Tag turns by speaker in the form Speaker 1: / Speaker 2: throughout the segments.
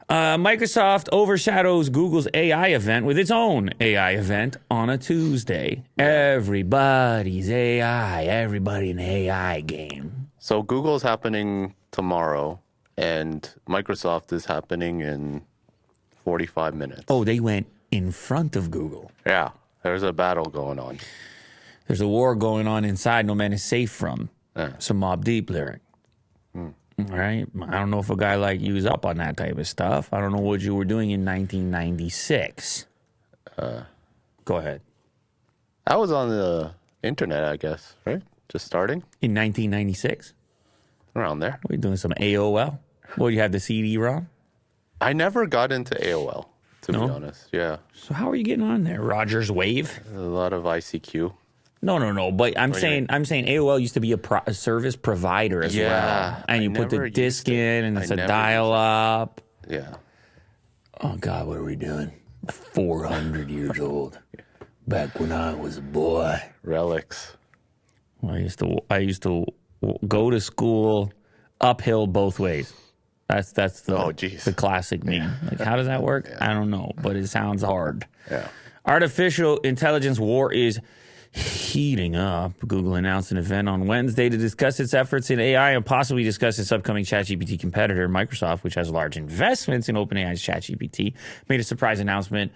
Speaker 1: Microsoft overshadows Google's AI event with its own AI event on a Tuesday. Everybody's AI, everybody in the AI game.
Speaker 2: So Google's happening tomorrow, and Microsoft is happening in 45 minutes.
Speaker 1: Oh, they went in front of Google.
Speaker 2: Yeah, there's a battle going on.
Speaker 1: There's a war going on inside no man is safe from.
Speaker 2: Yeah.
Speaker 1: Some Mobb Deep lyric. All right? I don't know if a guy like you is up on that type of stuff. I don't know what you were doing in 1996. Go ahead.
Speaker 2: I was on the internet, I guess, right? Just starting
Speaker 1: In 1996?
Speaker 2: around there.
Speaker 1: What are you doing? Some AOL? What, you have the CD-ROM?
Speaker 2: I never got into AOL, to be
Speaker 1: No?
Speaker 2: honest. Yeah,
Speaker 1: So how are you getting on there? Rogers Wave?
Speaker 2: a lot of ICQ.
Speaker 1: No. But I'm saying AOL used to be a service provider as well. And you put the disc in, and it's a dial-up.
Speaker 2: Yeah.
Speaker 1: Oh, God, what are we doing? 400 years old. Back when I was a boy.
Speaker 2: Relics.
Speaker 1: I used to go to school uphill both ways. That's the classic meme. Like, how does that work? I don't know, but it sounds hard.
Speaker 2: Yeah.
Speaker 1: Artificial intelligence war is heating up. Google announced an event on Wednesday to discuss its efforts in AI and possibly discuss its upcoming ChatGPT competitor, Microsoft, which has large investments in OpenAI's ChatGPT, made a surprise announcement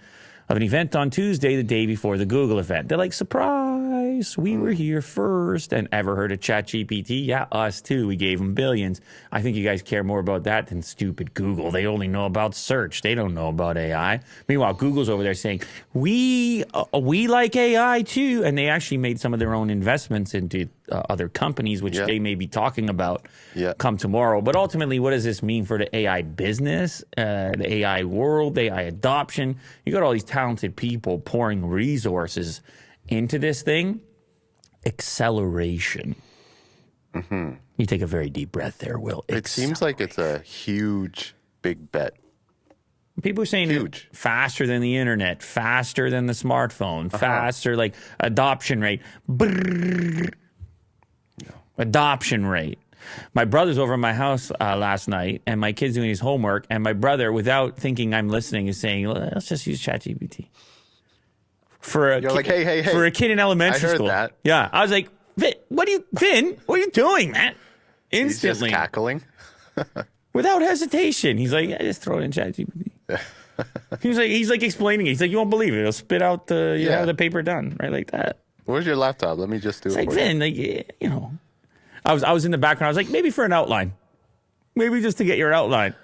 Speaker 1: of an event on Tuesday, the day before the Google event. They're like, surprise, we were here first. And ever heard of ChatGPT? Yeah, us too. We gave them billions. I think you guys care more about that than stupid Google. They only know about search. They don't know about AI. Meanwhile, Google's over there saying, we like AI too. And they actually made some of their own investments into other companies, which they may be talking about come tomorrow. But ultimately, what does this mean for the AI business, the AI world, the AI adoption? You got all these talented people pouring resources into this thing. Acceleration. Mm-hmm. You take a very deep breath there, Will.
Speaker 2: It seems like it's a huge, big bet.
Speaker 1: People are saying
Speaker 2: huge.
Speaker 1: Faster than the internet, faster than the smartphone, faster, like adoption rate. Brrr. Adoption rate. My brother's over at my house last night, and my kid's doing his homework, and my brother, without thinking I'm listening, is saying, let's just use ChatGPT. For a kid in elementary school.
Speaker 2: I heard that.
Speaker 1: Yeah. I was like, Vin, what are you doing, man? Instantly.
Speaker 2: He's just cackling.
Speaker 1: Without hesitation. He's like, just throw it in ChatGPT. he's like explaining it. He's like, you won't believe it. It'll spit out the paper done, right? Like that.
Speaker 2: Where's your laptop? Let me just do it.
Speaker 1: Like, Vin, I was in the background. I was like, maybe for an outline. Maybe just to get your outline.